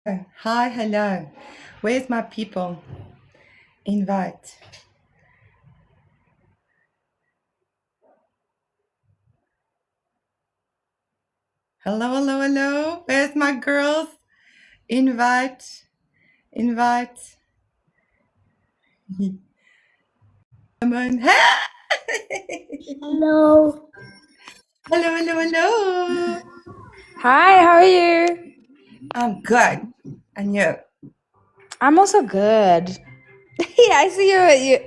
Hi, hello. Where's my people? Invite. Hello, hello, hello. Where's my girls? Invite, invite. Come on. Hello. Hello, hello, hello. Hi, how are you? I'm good. And you? I'm also good. Yeah, I see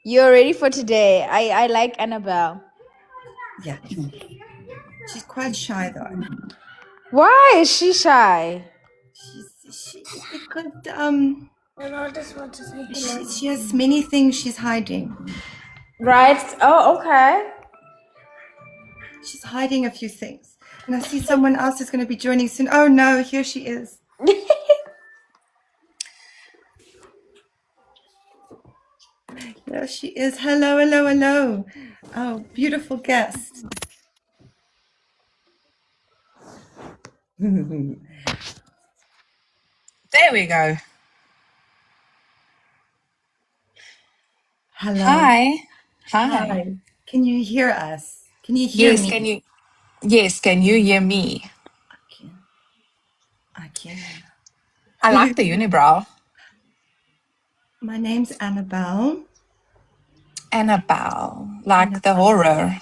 you're ready for today. I like Annabelle. Yeah. She's quite shy though. Why is she shy? She's because I just want to say she has many things she's hiding. Right. Oh, okay. She's hiding a few things. And I see someone else is going to be joining soon. Oh no, here she is. There she is. Hello, hello, hello. Oh, beautiful guest. There we go. Hello. Hi. Hi. Hi. Can you hear us? Can you hear Yes, me? can you hear me? I can. I can. I like the unibrow. My name's Annabelle. Annabelle. Like the Annabelle. horror.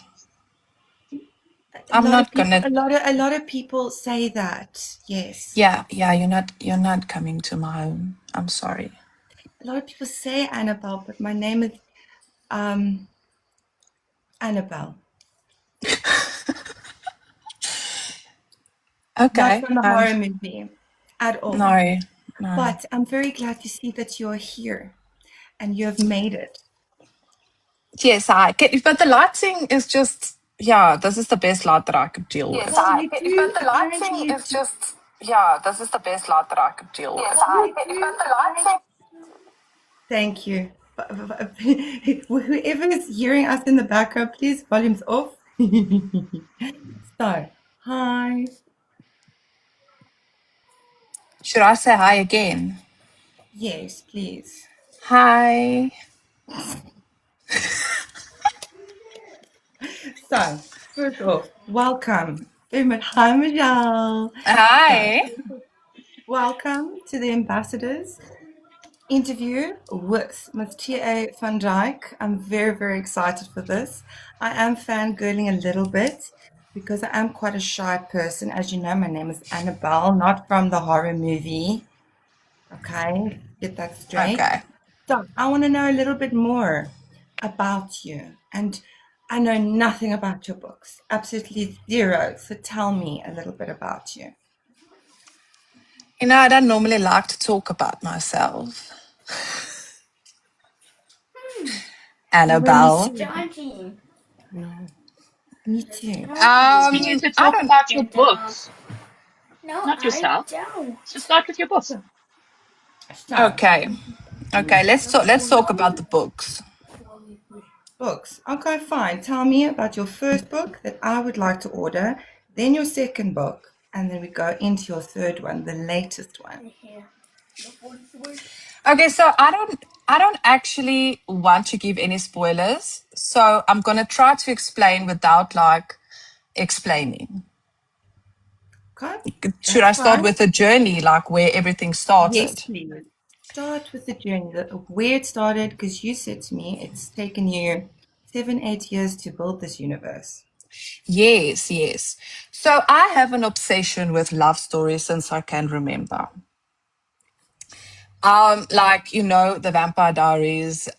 A I'm lot of not people. gonna A lot of people say that. Yes. yeah, you're not coming to my home. I'm sorry. A lot of people say Annabelle, but my name is um Annabelle. Not Okay. from the horror movie at all. No, no. But I'm very glad to see that you're here and you have made it. Yes, I get but the lighting is just yeah, this is the best light that I could deal with. Yes, Well, I you but do the apparently lighting you is do. just yeah, this is the best light that I could deal with. Yes, Well, I you but do the apparently. lighting. Thank you. Whoever is hearing us in the background, please volumes off. So, hi. Should I say hi again? Yes, please. Hi. So, first off, welcome. Hi, Michelle. So, Hi. welcome to the ambassadors interview with Ms. T.A. van Dijk. I'm very, very excited for this. I am fangirling a little bit because I am quite a shy person. As you know, my name is Annabelle, not from the horror movie. Okay, get that straight. Okay. So I want to know a little bit more about you. And I know nothing about your books, absolutely zero. So tell me a little bit about you. You know, I don't normally like to talk about myself. Oh, well, me Annabelle. too. No, me too. You need to I talk don't. about your books, No, not I yourself. don't. So start with your books. So, so Okay. Okay. Let's talk about the books. books. Okay, fine. Tell me about your first book that I would like to order, then your second book, and then we go into your third one, the latest one. Okay. So I don't actually want to give any spoilers. So I'm gonna try to explain without like explaining. Okay, Should that's I start fine. with the journey, like where everything Yes, started? please. Start with the journey, where it started, because you said to me it's taken you 7, 8 years to build this universe. Yes, yes. So I have an obsession with love stories since I can remember. Like the Vampire Diaries,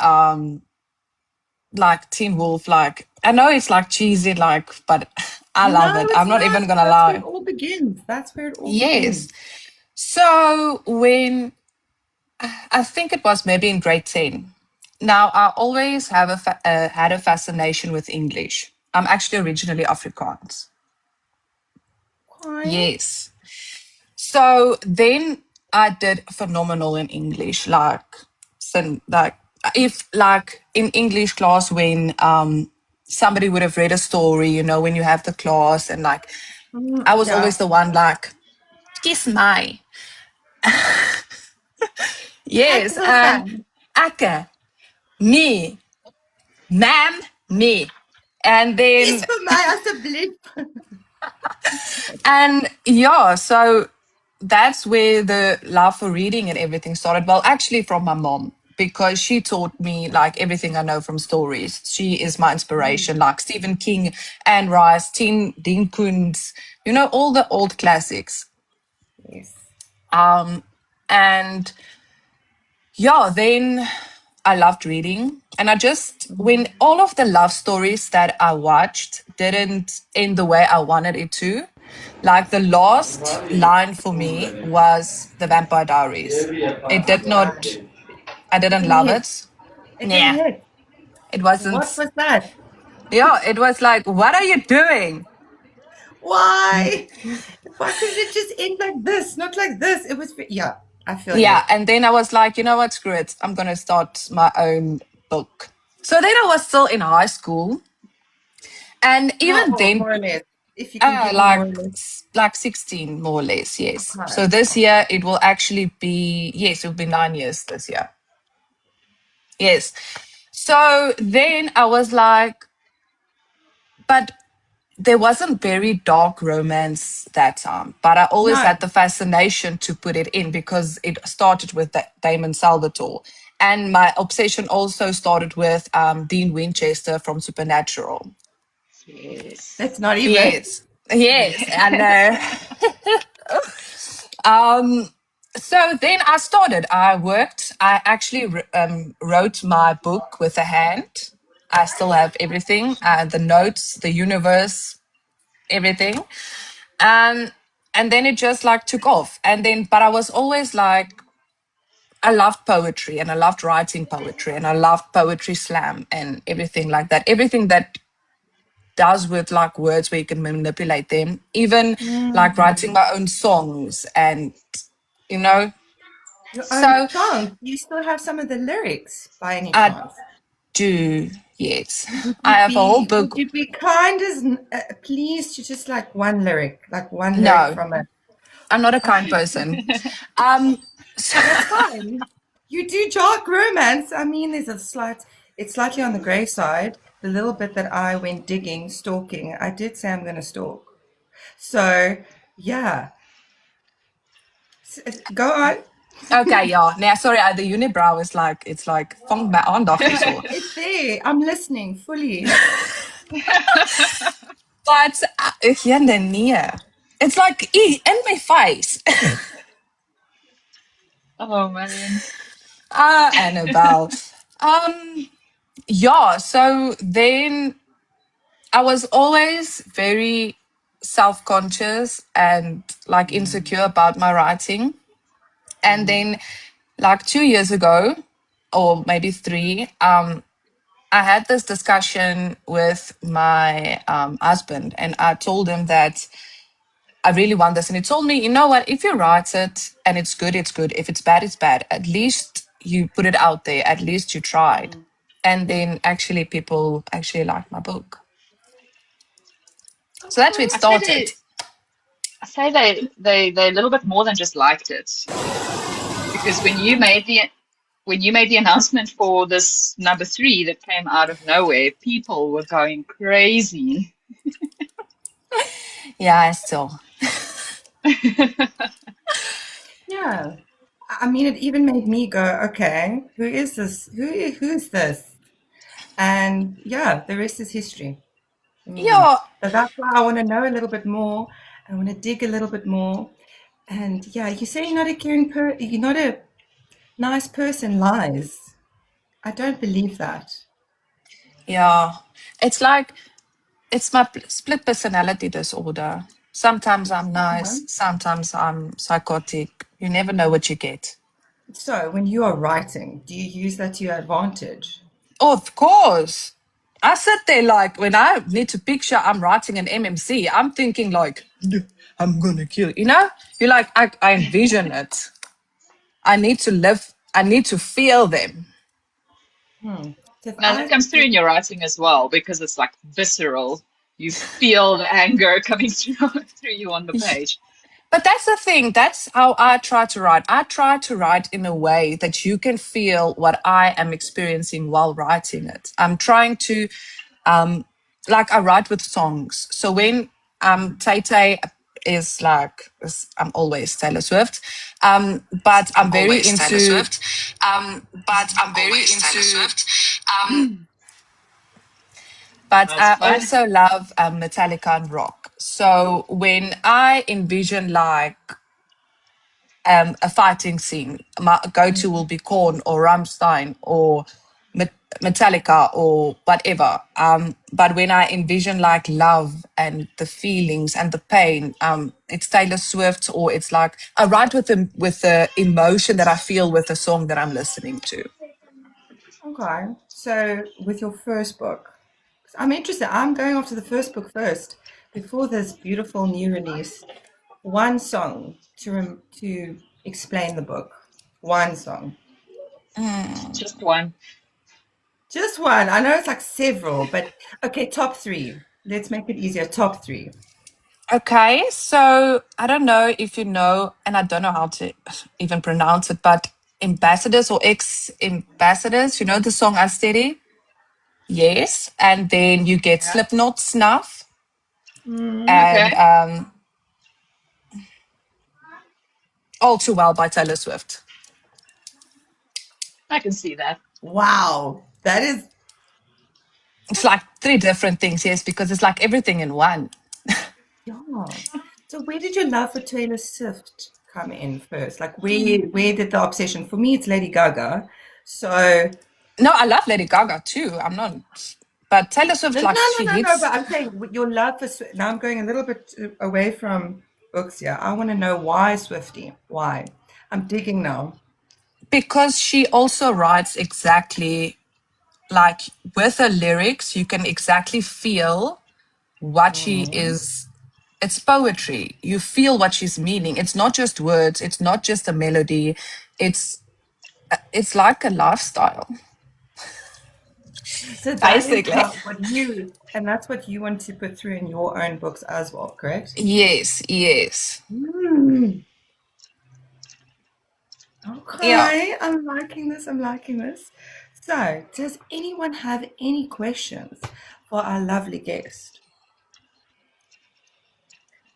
like Teen Wolf, like I know it's like cheesy, like, but I love No, it. it's I'm not not. even gonna That's where it lie. all begins. That's where it all Yes. begins. So when I think it was maybe in grade 10. Now I always have had a fascination with English. I'm actually originally Afrikaans. Why? Yes. So then I did phenomenal in English. Like if like in English class when somebody would have read a story, when you have the class and like I was Yeah. always the one like, kiss my. Yes, Ek wil and gaan. Akka, me, ma'am, me. And Kies then, vir my asseblief. and yeah, so that's where the love for reading and everything started. Well, actually, from my mom, because she taught me like everything I know from stories. She is my inspiration, like Stephen King, Anne Rice, Dean Koontz, all the old classics. Yes. And yeah, then I loved reading. And when all of the love stories that I watched didn't end the way I wanted it to, like the last line for me was The Vampire Diaries. It did not, Right. I It didn't didn't love hit. it. It didn't Yeah, hit. it What wasn't, was that? yeah, it was like, what are you doing? Why? Why couldn't it just end like this, not like this? It was, yeah, I feel you. Yeah, and then I was like, you know what, screw it. I'm going to start my own book. So then I was still in high school. And How even old, then, more or less? If you can give me more like or less. 16 more or less, yes. Okay. So this year it will actually be, yes, it will be 9 years this year. Yes. So then I was like, but there wasn't very dark romance that time, but I always No, had the fascination to put it in because it started with Damon Salvatore. And my obsession also started with Dean Winchester from Supernatural. Yes. that's not even. Yes, yes, I know. So then I started. I worked. I actually wrote my book with a hand. I still have everything, the notes, the universe, everything. Um, and then it just like took off. And then, but I was always like, I loved poetry and I loved writing poetry and I loved poetry slam and everything like that. Everything that does with like words where you can manipulate them, even like writing my own songs and, you know, Your own so song. You still have some of the lyrics by any I chance? do, yes. Would I you have a whole be would book. you be kind as pleased to just like one lyric No, from it? I'm not a kind Okay, person. Um, so, that's fine. You do dark romance. I mean, it's slightly on the grey side. The little bit that I went digging, stalking, I did say I'm going to stalk. So, yeah, go on. okay, yeah. Now, sorry, the unibrow is like, it's like, vang my aandag hierso. It's there. I'm listening fully. But, yeah, nee. It's like, in my face. Oh man. Annabelle. Um, yeah, so then I was always very self conscious and like insecure about my writing. And then, like 2 years ago, or maybe three, I had this discussion with my husband, and I told him that I really want this. And he told me, you know what, if you write it and it's good, it's good. If it's bad, it's bad. At least you put it out there, at least you tried. And then actually, people actually liked my book. So that's where it Okay. I say started. they I say they a little bit more than just liked it. Because when you made the announcement for this number three that came out of nowhere, people were going crazy. Yeah, I still. Yeah. I mean, it even made me go, okay, who is this? Who's this? And yeah, the rest is history. Mm. Yeah, So that's why I want to know a little bit more. I want to dig a little bit more. And yeah, you say you're not a nice person, lies. I don't believe that. yeah. It's like, it's my split personality disorder. Sometimes I'm Okay. nice, sometimes I'm psychotic. You never know what you get. So when you are writing, do you use that to your advantage? Of course. I sit there like when I need to picture I'm writing an MMC, I'm thinking like, I'm gonna kill you. You know? You're like, I envision it. I need to live, I need to feel them. Hmm. So if Now that I comes through in your writing as well, because it's like visceral. You feel the anger coming through you on the page. But that's the thing. That's how I try to write. I try to write in a way that you can feel what I am experiencing while writing it. I'm trying to, like, I write with songs. So when Tay Tay is like, I'm always Taylor Swift, but I'm very Always Taylor into, Swift. Always Taylor Swift. but That's I fun. also love Metallica and rock. So when I envision like a fighting scene, my go-to will be Korn or Rammstein or Metallica or whatever. But when I envision like love and the feelings and the pain, it's Taylor Swift, or it's like I write with the emotion that I feel with the song that I'm listening to. Okay. So with your first book, 'cause I'm interested. I'm going off to the first book first before this beautiful new release. One song to explain the book. One song. Just one. Just one. I know it's like several, but okay, top three. Let's make it easier. Top three. Okay, so I don't know if you know, and I don't know how to even pronounce it, but ambassadors or ex ambassadors, you know the song Asteady? Yes. And then you get Yeah. Slipknot Snuff Mm. and Okay, All Too Well by Taylor Swift. I can see that. Wow. That is, It's like three different things, yes, because it's like everything in one. yeah. So where did your love for Taylor Swift come in first? Like where did the obsession? For me, it's Lady Gaga. So No, I love Lady Gaga too. I'm not, but Taylor no, Swift, no, like, no, she no, no. hits But I'm saying your love for Swift. Now I'm going a little bit away from books here. I want to know why Swifty. Why? I'm digging now. because she also writes exactly like with her lyrics, you can exactly feel what she Mm. is. It's poetry. You feel what she's meaning. It's not just words. It's not just a melody. It's it's like a lifestyle, So that is basically. how what you, and that's what you want to put through in your own books as well, correct? Yes, yes. Mm. Yeah. Okay, I'm liking this. I'm liking this. So, does anyone have any questions for our lovely guest?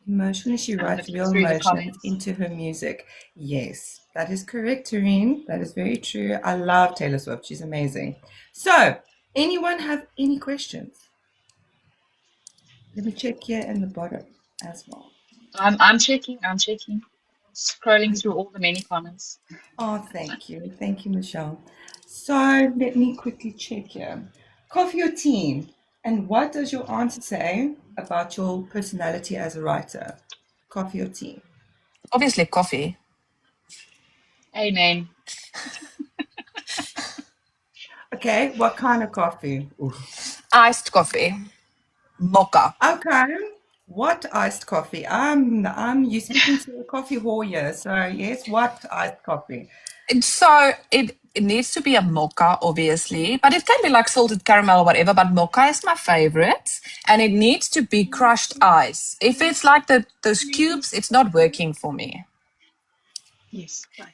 Emotionally, she I'm writes looking real through the emotions comments. into her music. Yes, that is correct, Tareen. That is very true. I love Taylor Swift. She's amazing. So, anyone have any questions? Let me check here in the bottom as well. I'm checking. I'm checking. Scrolling through all the many comments. Oh, thank you. Thank you, Michelle. So let me quickly check here. Coffee or tea? And what does your answer say about your personality as a writer? Coffee or tea? Obviously, coffee. Amen. Okay, what kind of coffee? Oof. Iced coffee. Mocha. Okay, what iced coffee? You speaking to a coffee whore here. So yes, what iced coffee? And so it needs to be a mocha, obviously, but it can be like salted caramel or whatever. But mocha is my favorite, and it needs to be crushed ice. If it's like those cubes, it's not working for me. Yes. Right.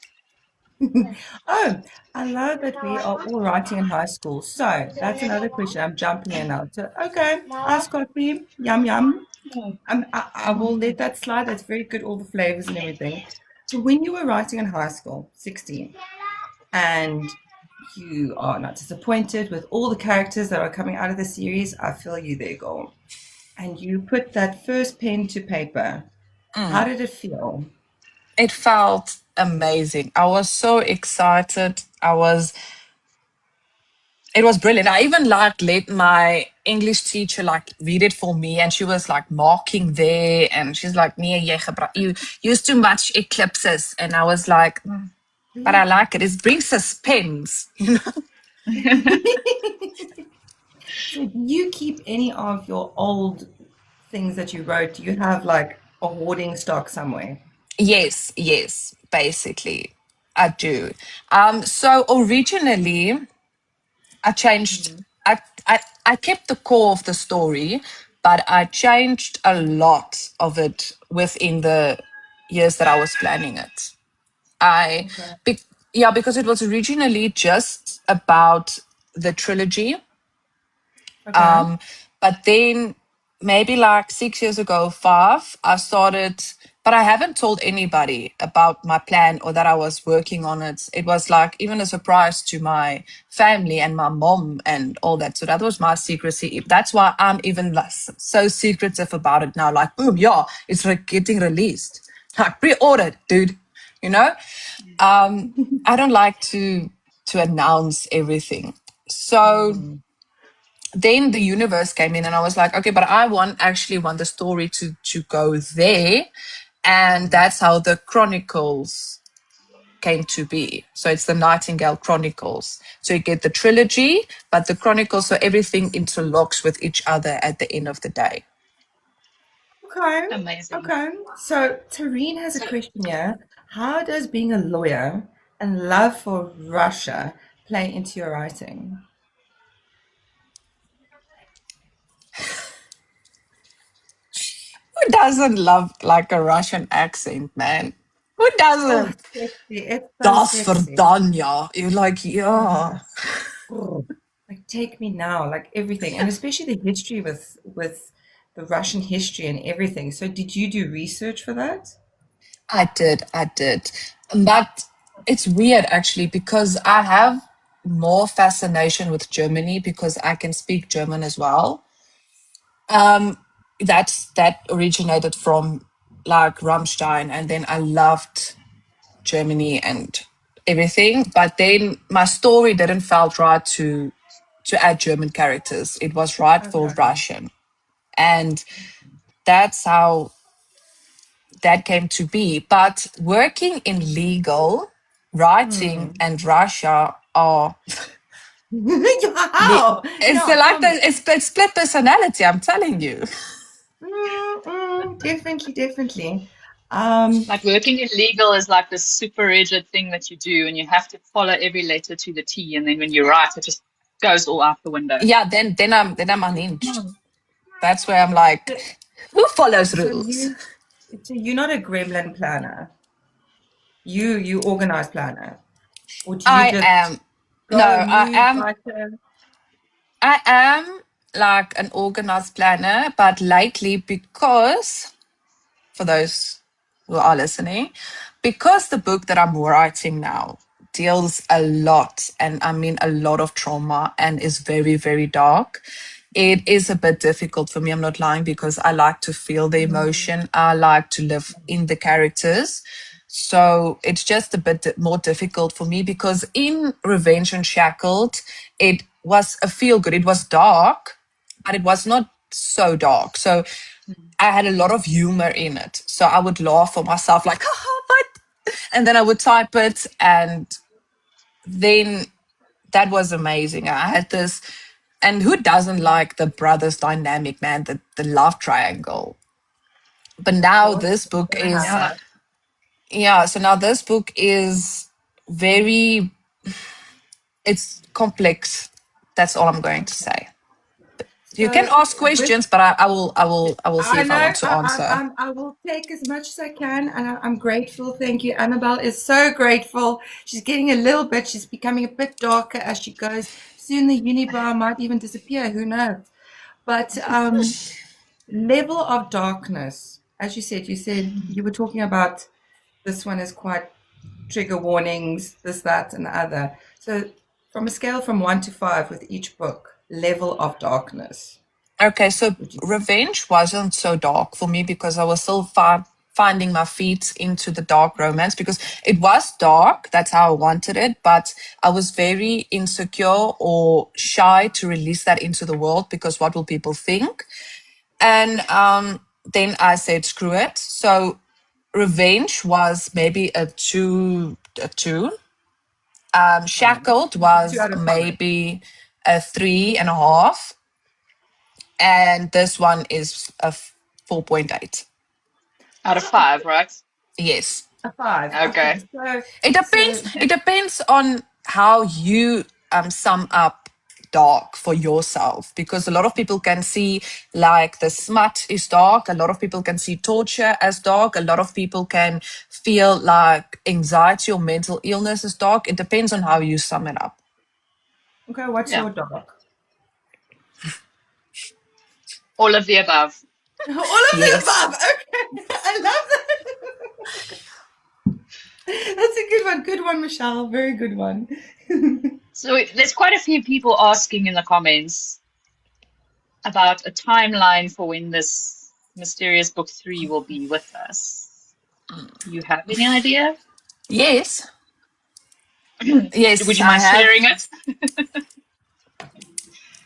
Oh, I love that we are all writing in high school. So that's another question. I'm jumping in now. So, okay, iced coffee, yum yum. I will let that slide. That's very good, all the flavors and everything. So when you were writing in high school, 16, and you are not disappointed with all the characters that are coming out of the series, I feel you there, girl. And you put that first pen to paper. How did it feel? It felt amazing. I was so excited. It was brilliant. I even like let my English teacher like read it for me, and she was like marking there, and she's like, "Nee, you use too much eclipses," and I was like, "But I like it. It brings suspense." So do you keep any of your old things that you wrote? Do you have like a hoarding stock somewhere? Yes, yes, basically, I do. So originally, I changed. Mhm. I kept the core of the story, but I changed a lot of it within the years that I was planning it. I, Okay. yeah, because it was originally just about the trilogy. Okay. But then maybe like 6 years ago, five, I started, but I haven't told anybody about my plan or that I was working on it. It was like even a surprise to my family and my mom and all that. So that was my secrecy. That's why I'm even less so secretive about it now. Like, boom, yeah, it's like getting released. Like pre-ordered, dude. You know? I don't like to announce everything. So Mm. then the universe came in and I was like, okay, but I actually want the story to go there. And that's how the Chronicles came to be. So it's the Nightingale Chronicles. So you get the trilogy, but the Chronicles, so everything interlocks with each other at the end of the day. Okay. Amazing. Okay. So Tareen has a question here. How does being a lawyer and love for Russia play into your writing? Who doesn't love like a Russian accent, man? Who Oh, doesn't? it's sexy. It's so Das sexy. verdanya. You're like, yeah. Oh, like take me now, like everything, and especially the history with the Russian history and everything. So did you do research for that? I did. But it's weird actually because I have more fascination with Germany because I can speak German as well. That originated from like Rammstein, and then I loved Germany and everything. But then my story didn't felt right to add German characters. It was right for Okay. Russian, and that's how that came to be. But working in legal, writing, Hmm. and Russia are How? it's Yeah, like tell me. it's split personality. I'm telling you. Definitely, definitely. Um, Like working in legal is like this super rigid thing that you do, and you have to follow every letter to the T. And then when you write, it just goes all out the window. Yeah, then I'm unhinged. That's where I'm like, so who follows so rules? you're not a gremlin planner. You organize planner, or do you I just am no, go mood writer? I am like an organized planner, but lately because for those who are listening, because the book that I'm writing now deals a lot, and I mean a lot of trauma and is very, very dark. It is a bit difficult for me. I'm not lying because I like to feel the Mm, emotion. I like to live in the characters. So it's just a bit more difficult for me because in Revenge and Shackled, it was a feel good. It was dark, but it was not so dark. So I had a lot of humor in it. So I would laugh for myself, like, oh, what? And then I would type it. And then that was amazing. I had this, and who doesn't like the brothers dynamic, man, the love triangle? But of now course, this book gotta have is, Yeah. that. yeah, so now this book is very, it's complex. That's all I'm going to Okay. say. You can So ask with questions, but I will see I if I know want to answer. I will take as much as I can, and I'm grateful. Thank you. Annabelle is so grateful. She's getting a little bit. She's becoming a bit darker as she goes. Soon the unibrow might even disappear. Who knows? But level of darkness, as you said you were talking about. This one is quite trigger warnings, this, that, and the other. So, from a scale from 1 to 5 with each book, level of darkness, Okay, so would you? Revenge wasn't so dark for me because I was still finding my feet into the dark romance because it was dark. That's how I wanted it, but I was very insecure or shy to release that into the world because what will people think? And then I said, screw it. So Revenge was maybe a two. Okay. Shackled So two was out of five. maybe a 3.5, and this one is a 4.8. Out of five, right? Yes, A five. Okay. Okay. So, it so depends. It depends on how you sum up dark for yourself, because a lot of people can see like the smut is dark, a lot of people can see torture as dark, a lot of people can feel like anxiety or mental illness is dark. It depends on how you sum it up. Okay, what's Yeah. your dog? All of the above. All of the Yes. above. Okay, I love that. That's a good one. Good one, Michelle. Very good one. So there's quite a few people asking in the comments about a timeline for when this mysterious book 3 will be with us. You have any idea? Yes. Yes, Would you I mind have. sharing it?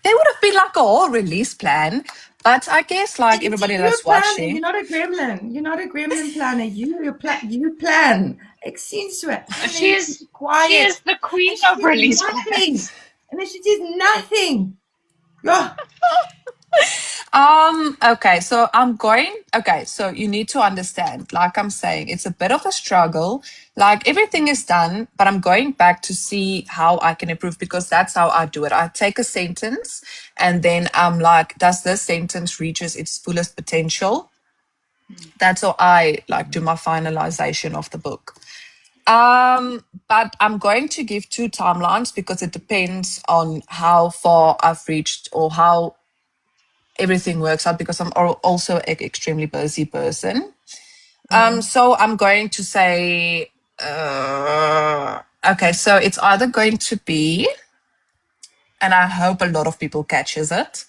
There would have been like a whole release plan, but I guess like You see, everybody you're that's planning. watching, You're not a gremlin. You're not a gremlin planner. You plan. Accentuate. And then She you keep is it she quiet. is the queen And she of says release nothing. plans. And then she says nothing. Yeah. okay, so so you need to understand, like I'm saying, it's a bit of a struggle. Like everything is done, but I'm going back to see how I can improve, because that's how I do it. I take a sentence and then I'm like, does this sentence reaches its fullest potential? That's how I like do my finalization of the book. But I'm going to give two timelines because it depends on how far I've reached or how everything works out, because I'm also an extremely busy person. So I'm going to say, okay, so it's either going to be, and I hope a lot of people catches it,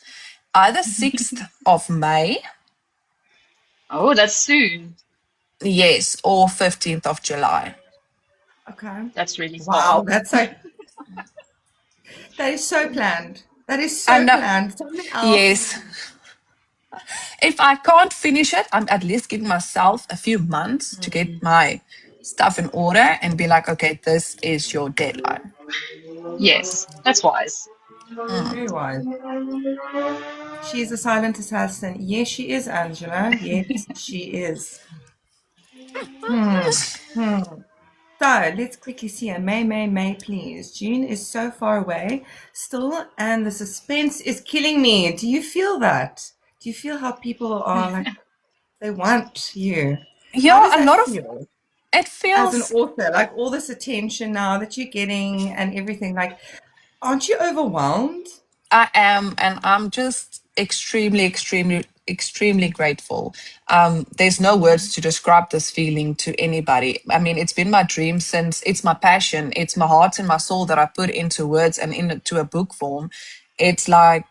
either 6th of May, Oh, that's soon. yes, or 15th of July. Okay. That's really Wow, small. that's like that is so planned. That is I so know, planned. Something else. yes. If I can't finish it, I'm at least giving myself a few months to get my stuff in order and be like, okay, this is your deadline. Yes, that's wise. Very wise. She is a silent assassin. Yes, she is, Angela. Yes, she is. Hmm. Hmm. So let's quickly see her. May, please. June is so far away still, and the suspense is killing me. Do you feel that? Do you feel how people are like, they want you? How Yeah, does a that lot of feel it as an feels. author? Like all this attention now that you're getting and everything. Like, aren't you overwhelmed? I am, and I'm just extremely grateful. There's no words to describe this feeling to anybody. I mean, it's been my dream since, it's my passion, it's my heart and my soul that I put into words and into a book form. It's like,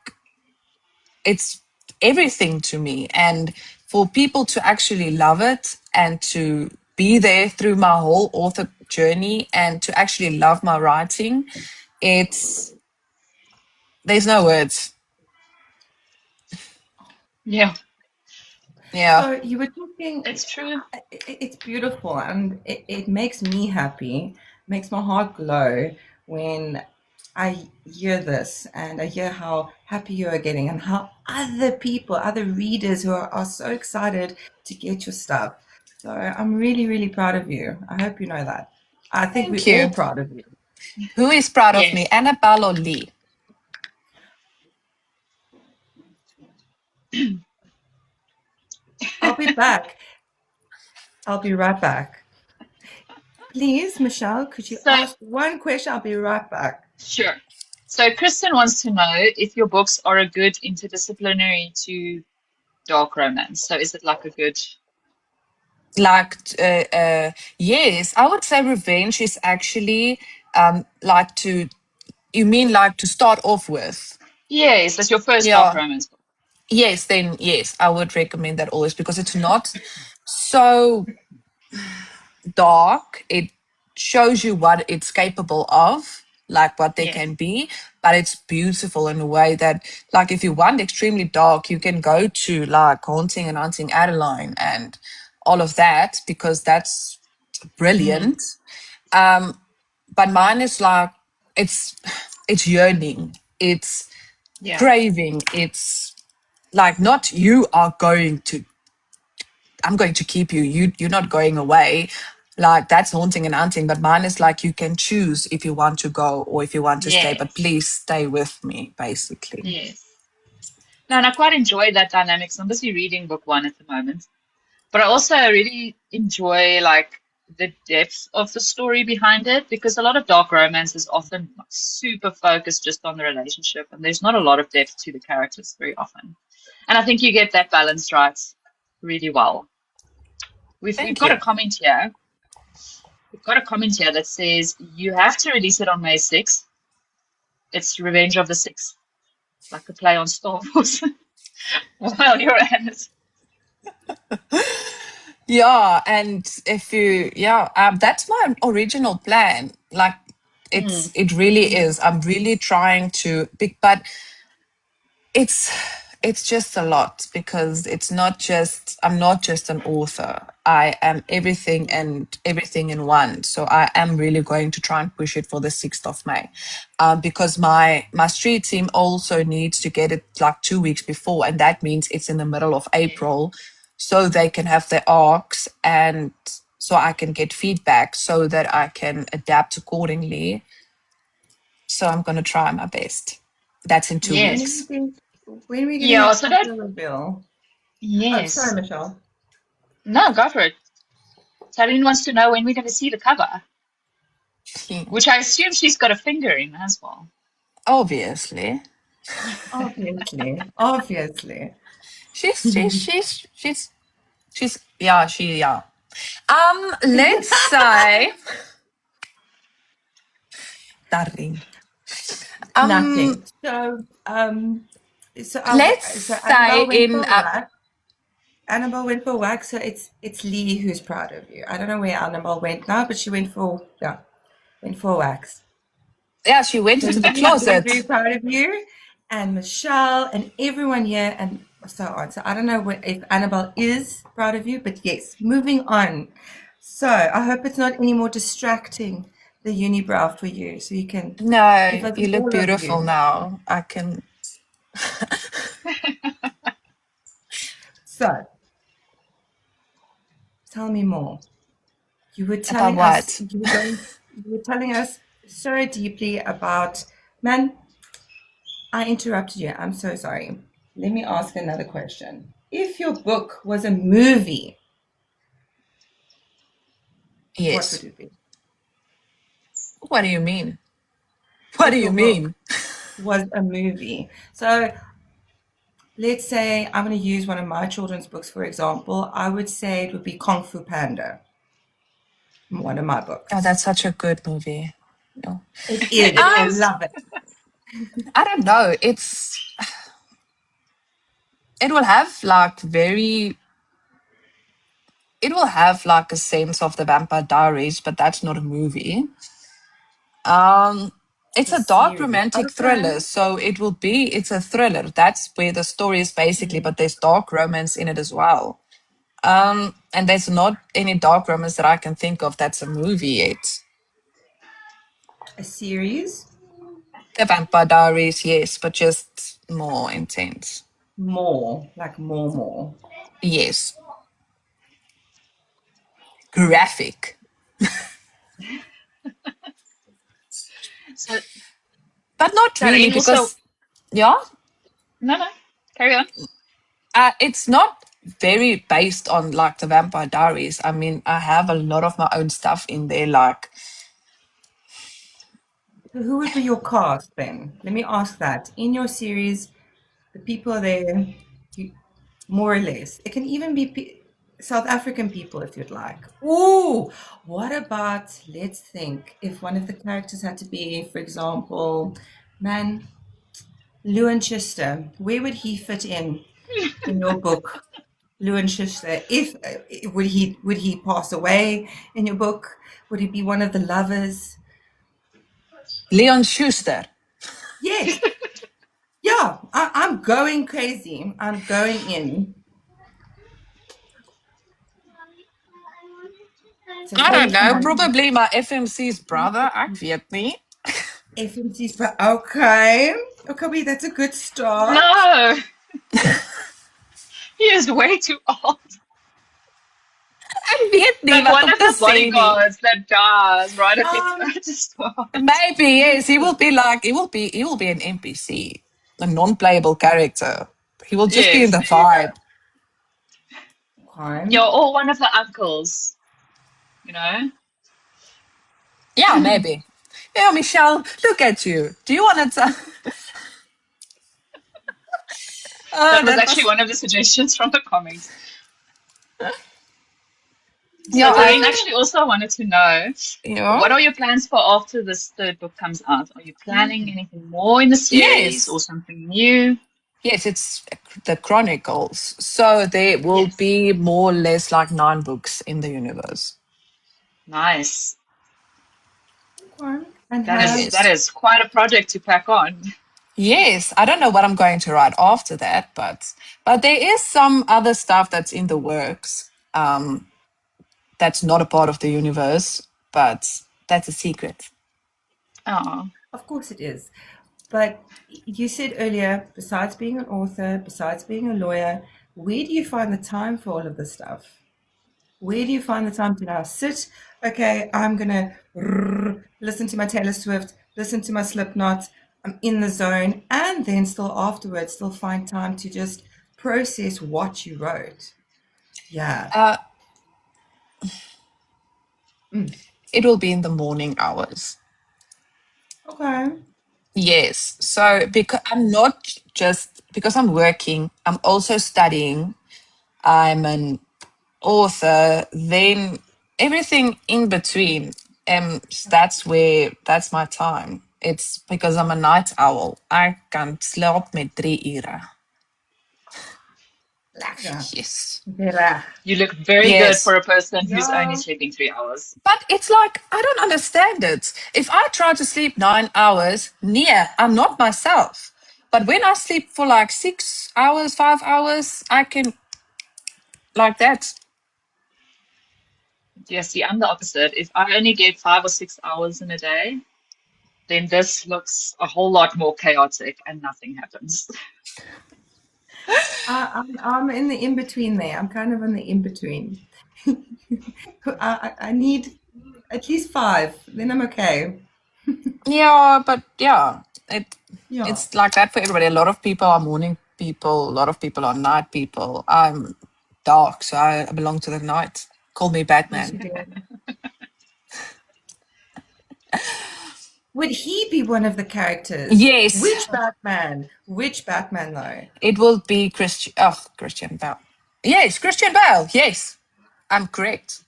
it's everything to me. And for people to actually love it and to be there through my whole author journey and to actually love my writing, it's, there's no words. Yeah, Yeah. So you were talking, it's true. it's beautiful and it makes me happy, makes my heart glow when I hear this and I hear how happy you are getting and how other people, other readers who are so excited to get your stuff. So I'm really, really proud of you. I hope you know that. I think Thank we're all you. proud of you. Who is proud of me, Yes. Annabelle or Lee? I'll be back. I'll be right back. Please, Michelle, could you So, ask one question? I'll be right back. sure. So, Kristen wants to know if your books are a good interdisciplinary to dark romance. So, is it like a good. Like, yes, I would say revenge is actually like to, you mean like to start off with? Yes, that's your first dark Yeah. romance book. Yes, then yes, I would recommend that always, because it's not so dark. It shows you what it's capable of, like what they Yes. can be, but it's beautiful in a way that, like, if you want extremely dark, you can go to like Haunting and Haunting Adeline and all of that, because that's Mm, brilliant. But mine is like, it's it's yearning, it's yeah. craving, it's like, not you are going to, I'm going to keep you. You're not going away. Like that's haunting and hunting, but mine is like you can choose if you want to go or if you want to stay, but Yes, please stay with me, basically. yes. No, and I quite enjoy that dynamic. So I'm busy reading book one at the moment. But I also really enjoy like the depth of the story behind it because a lot of dark romance is often super focused just on the relationship and there's not a lot of depth to the characters very often. And I think you get that balance right really well. We've Thank got a you. comment here. We've got a comment here that says you have to release it on May 6th. It's Revenge of the Sixth, like a play on Star Wars. While you're at it. Yeah, and if you, yeah, that's my original plan. Like, Mm, it really is. I'm really trying to, but it's it's just a lot because it's not just I'm not just an author. I am everything and everything in one. So I am really going to try and push it for the 6th of May, because my street team also needs to get it like 2 weeks before, and that means it's in the middle of yes. April, so they can have their arcs and so I can get feedback so that I can adapt accordingly. So I'm going to try my best. That's in two When are we weeks. Yes. getting, when are we getting Yeah, the so that, title reveal? Oh, sorry, yes. Michelle. No, go for it. Taryn wants to know when we're going to see the cover, which I assume she's got a finger in as well. Obviously. Obviously, obviously. Yeah. Let's say, darling. Um, Nothing. let's So say Annabelle went in for wax. Annabelle went for wax, so it's Lee who's proud of you. I don't know where Annabelle went now, but she went for wax. yeah, she went So into the Lee's very, closet. very proud of you, and Michelle and everyone here, and so on. So I don't know if Annabelle is proud of you, but yes. Moving on. So I hope it's not any more distracting the unibrow for you, so you can give No, us you look all of beautiful you. now. I can. So tell me more. You were About telling us what? you were telling us so deeply about, man, I interrupted you. I'm so sorry. Let me ask another question. If your book was a movie, what would Yes. it be? What do you mean? What do If you your book mean? was a movie. So let's say I'm going to use one of my children's books, for example. I would say it would be Kung Fu Panda, one of my Oh, books. that's such a good movie. No. It is. It I Um, is. love it. I don't know. It will have like very it will have like a sense of the Vampire Diaries, but that's not a movie. Um, It's it's a a dark series. romantic Okay. thriller, so it's a thriller. That's where the story is basically, Mm. but there's dark romance in it as well. And there's not any dark romance that I can think of that's a movie yet. A series. The Vampire Diaries, yes, but just more intense. More. Like more. Yes, graphic, So but not really Taryn also, because, yeah, no, no, carry on. it's not very based on like the Vampire Diaries. I mean, I have a lot of my own stuff in there, like So who would be your cast then? Let me ask that. In your series, the people there, you, more or less. It can even be South African people if you'd like. Ooh, what about, let's think, if one of the characters had to be, for example, man, Lewin Schuster, where would he fit in your book? Lewin Schuster, if would he pass away in your book? Would he be one of the lovers? Leon Schuster. Yes, yeah, I'm going crazy. I'm going in. So I tell don't me, know, Anne. probably my FMC's brother, ek weet nie. FMC's, but okay. Okay, wait, that's a good start. No, he is way too old. Ek weet nie Like wat one om of te the sê nie. bodyguards that dies right at Um, the start. Maybe, yes. He will be like he will be an NPC, a non-playable character. He will just be in Yes. the vibe. okay. You're all one of the uncles, you know? Yeah, maybe. Yeah, Michelle, look at you. Do you want to? Oh, That was that actually was one of the suggestions from the comments. yeah. So Doreen actually also wanted to know, Yeah. what are your plans for after this third book comes out? Are you planning anything more in the series or Yes. something new? Yes, it's the Chronicles. So there will Yes. be more or less like 9 books in the universe. Nice. Okay. And That is have that Yes. is quite a project to pack on. Yes. I don't know what I'm going to write after that, but there is some other stuff that's in the works. That's not a part of the universe, but that's a secret. Oh, of course it is. But you said earlier, besides being an author, besides being a lawyer, where do you find the time for all of this stuff? Where do you find the time to now sit? Okay, I'm gonna listen to my Taylor Swift, listen to my Slipknot. I'm in the zone, and then still afterwards, still find time to just process what you wrote. Yeah. Uh, Mm. it will be in the morning hours. Okay. Yes. So because I'm not just because I'm working, I'm also studying. I'm an author, then everything in between. That's my time. It's because I'm a night owl. I can slaap met 3 ure. Lekker. Yes. Reg. you look very good Yes. for a person who's only Ja. sleeping 3 hours. But it's like I don't understand it. If I try to sleep 9 hours, I'm not myself. But when I sleep for like 6 hours, 5 hours, I can like that. Yeah, see, I'm the opposite. If I only get 5 or 6 hours in a day, then this looks a whole lot more chaotic and nothing happens. I'm in the in between there. I'm kind of in the in between. I need at least five, then I'm okay. Yeah, but yeah, Yeah. it's like that for everybody. A lot of people are morning people, a lot of people are night people. I'm dark, so I belong to the night. Call me Yes, Batman. you do. Would he be one of the characters? Yes, Which Batman? Which Batman, though? it will be Christian Bale. Yes, Christian Bale. Yes, I'm correct.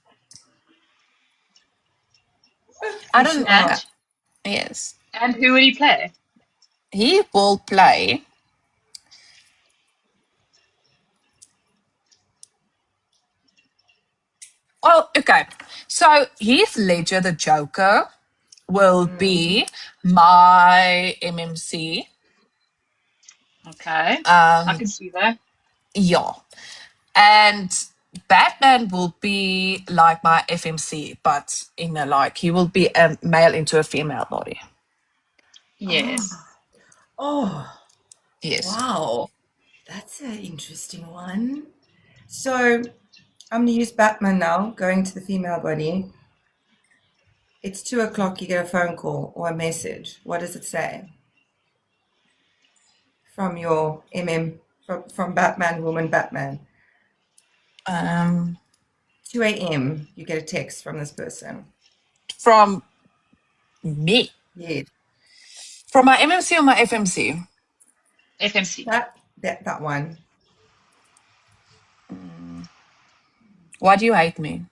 I Yes, don't. you are. And Yes, and who would he play? he will play. Well, okay. So Heath Ledger, the Joker, will Mm. be my MMC. Okay, I Um, can see that. yeah. And Batman will be like my FMC, but in a like he will be a male into a female body. Yes. Oh, oh, Yes. wow. That's an interesting one. So I'm going to use Batman now, going to the female body. It's 2 o'clock, you get a phone call or a message. What does it say? From your from Batman, woman, Batman. Um, 2 a.m., you get a text from this person. from me, Yes, from my MMC or my FMC. FMC. that one. Why do you hate me?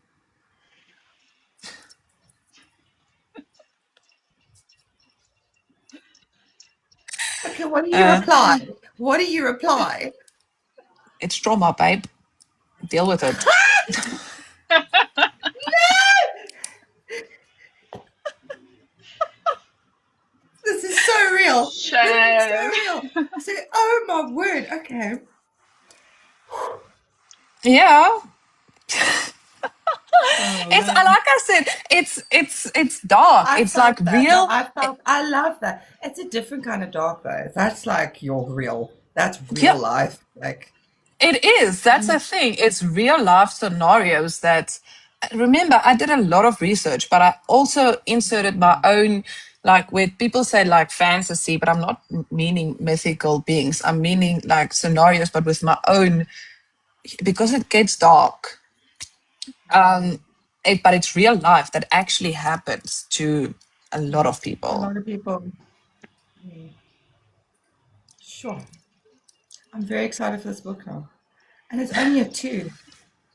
Okay, what do you Uh, reply? What do you reply? it's trauma, babe. Deal with it. This is so real. This is Shame. so real. So, oh my word. Okay. Yeah. Oh It's man. like I said, it's dark. I It's like felt that. No, real. I love that. It's a different kind of dark though. That's like your real, that's real Yeah, life. Like, it is. That's the thing. It's real life scenarios that remember, I did a lot of research, but I also inserted my own, like where people say like fantasy, but I'm not meaning mythical beings. I'm meaning like scenarios, but with my own, because it gets dark. But it's real life that actually happens to a lot of A people. lot of people. Sure. I'm very excited for this book now. And it's only a two.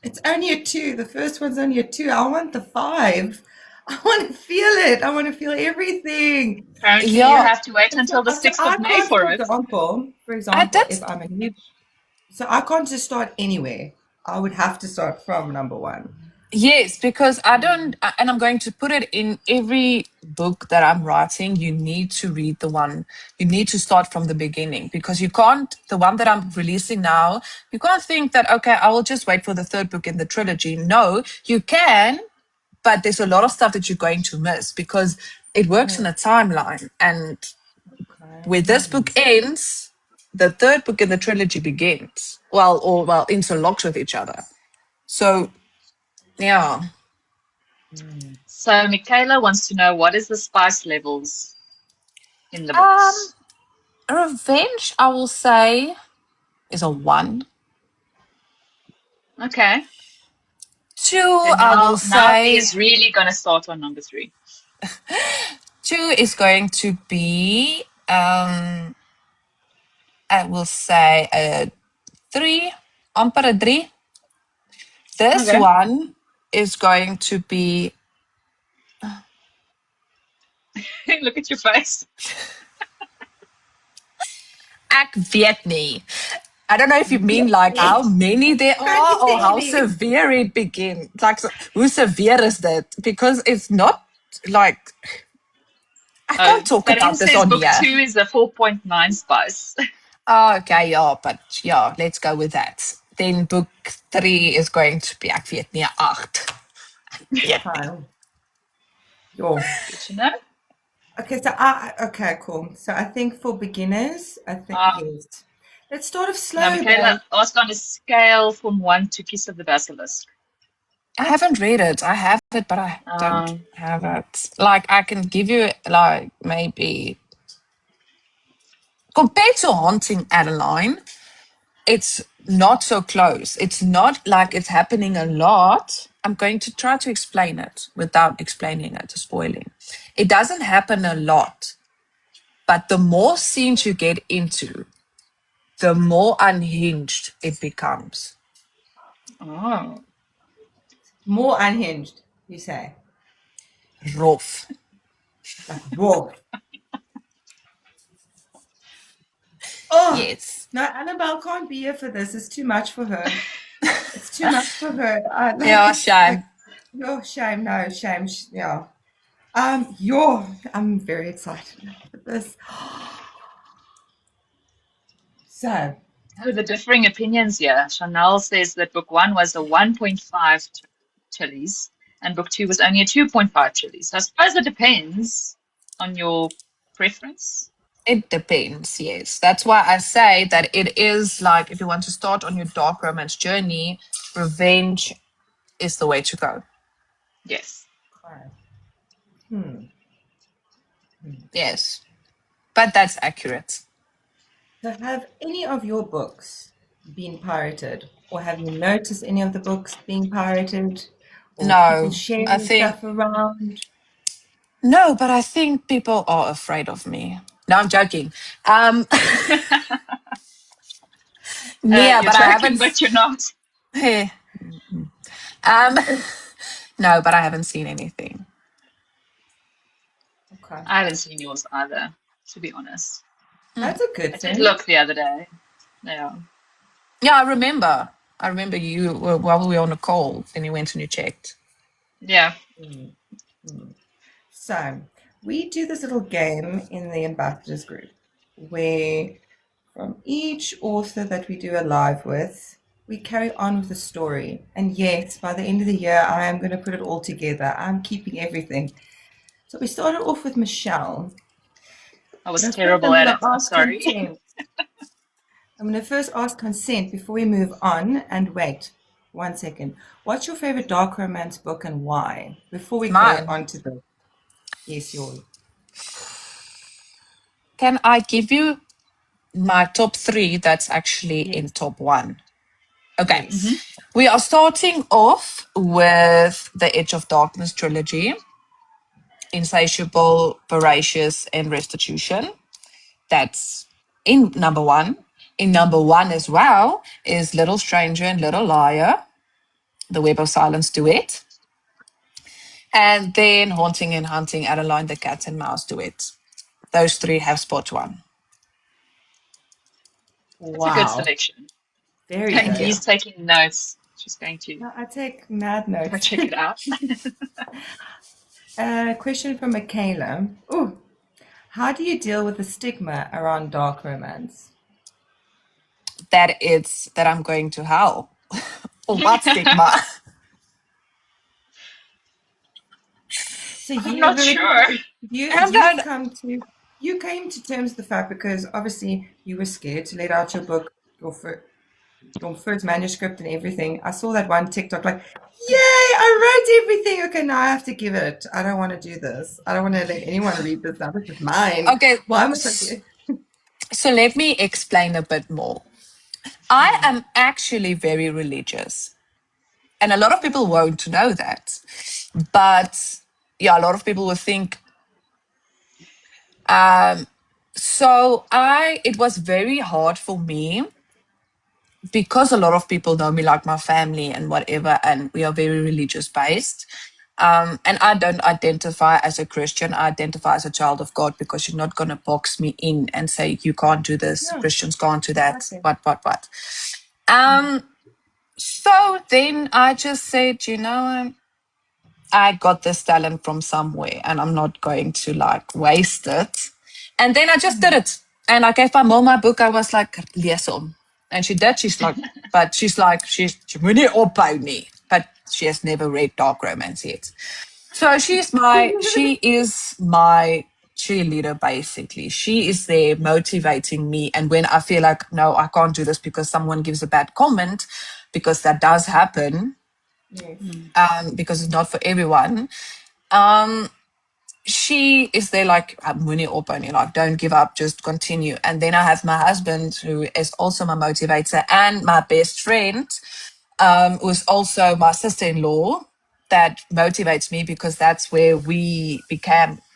It's only a two. The first one's only a two. I want the five. I want to feel it. I want to feel everything. Apparently, you Yeah, have to wait until the So 6th of I May can't, for it. for I example, did. if I'm a new, so I can't just start anywhere. I would have to start from number one. Yes, because I don't, and I'm going to put it in every book that I'm writing. You need to read the one, you need to start from the beginning because you can't, the one that I'm releasing now, you can't think that, okay, I will just wait for the third book in the trilogy. No, you can, but there's a lot of stuff that you're going to miss because it works in a timeline. And where this Okay. book ends, the third book in the trilogy begins. Well, interlocks with each other. So, yeah. So Michaela wants to know what is the spice levels in the Um, books. Revenge, I will say, is a one. Okay. Two, Okay, I will now say, Leah's really gonna start on number 3. two is going to be, I will say a three, amper a three. This Okay. one is going to be, Look at your face. ek weet nie. I don't know if you mean like how many there Can't are you or say how any? severe it begins. Like, who severe is that? Because it's not like, I can't talk Taryn about this says on book here. 2 is a 4.9 spice. Oh, okay, yeah, but yeah, let's go with that. Then book 3 is going to be, ek weet nie, 8. Weet nie. Fine. Yo. Good to know. Okay, okay, cool. So I think for beginners, I think yes. Let's start off Now, slow, Michaela babe. asked on a scale from 1 to Kiss of the Basilisk. I haven't read it. I have it, but I don't Um, have it. Like, I can give you, like, maybe, compared to Haunting Adeline, it's not so close. It's not like it's happening a lot. I'm going to try to explain it without explaining it, spoiling. It doesn't happen a lot, but the more scenes you get into, the more unhinged it becomes. oh, More unhinged, you say. Rough. Like raw. Oh Yes. no, Annabelle can't be here for this. It's too much for her. It's too much for her. Like Yeah, it's like shame. oh shame, no shame. Yeah. I'm very excited for this. So oh, the differing opinions here. Chanel says that book 1 was a 1.5 chilies and book 2 was only a 2.5 chilies. So I suppose it depends on your preference. It depends, yes. That's why I say that it is like if you want to start on your dark romance journey, revenge is the way to go. Yes. okay. Hmm. Yes. But that's accurate. So have any of your books been pirated? Or have you noticed any of the books being pirated? Or people No, I sharing think stuff around? no, but I think people are afraid of me. No, I'm joking. Um yeah, You're but I joking, haven't but you're not. um no, but I haven't seen anything. Okay. I haven't seen yours either, to be honest. That's a I good did thing. look the other day. Yeah. Yeah, I remember. I remember you while we were on a call, then you went and you checked. Yeah. Mm, mm. So we do this little game in the ambassadors group where from each author that we do a live with, we carry on with the story. And yes, by the end of the year, I am going to put it all together. I'm keeping everything. So we started off with Michelle. I But was first, I'm terrible going at to it. I'm ask sorry. consent. I'm going to first ask consent before we move on and wait. 1 second. What's your favorite dark romance book and why? Before we go Mine. on to the yes, yours. Can I give you my top 3 that's actually in Yes, top 1? Okay. yes. We are starting off with the Edge of Darkness trilogy, Insatiable, Voracious, and Restitution. That's in number 1. In number 1 as well is Little Stranger and Little Liar, the Web of Silence duet. And then Haunting and Hunting, Adeline the Cat and Mouse duet. Those 3 have spot 1. That's a good Wow. selection. Very And Thank you. good. Lee's taking notes. She's going to Now, I take mad go notes. check it out. Question from Michaela. Ooh, how do you deal with the stigma around dark romance? That I'm going to hell. Or what stigma? So I'm you've not already sure. And then, you came to terms with the fact because obviously you were scared to let out your book, your first manuscript and everything. I saw that one TikTok like, yay, I wrote everything. Okay, now I have to give it. I don't want to do this. I don't want to let anyone read this now. This is mine. okay, Why must I do it? so let me explain a bit more. I am actually very religious. And a lot of people won't know that. But yeah, a lot of people will think. So it was very hard for me because a lot of people know me, like my family and whatever, and we are very religious based. And I don't identify as a Christian. I identify as a child of God because you're not going to box me in and say, you can't do this, No, Christians can't do that, exactly. what. Um, so then I just said, I got this talent from somewhere and I'm not going to like waste it. And then I just did it. And I gave my mom my book. I was like, lees hom. And she did. She's really ophou nie. But she has never read dark romance yet. So she is my cheerleader basically. She is there motivating me. And when I feel like, no, I can't do this because someone gives a bad comment, because that does happen, Yes. because it's not for everyone. Um, she is there like, moenie ophou nie, like don't give up, just continue. And then I have my husband, who is also my motivator, and my best friend, who's also my sister-in-law, that motivates me, because that's where we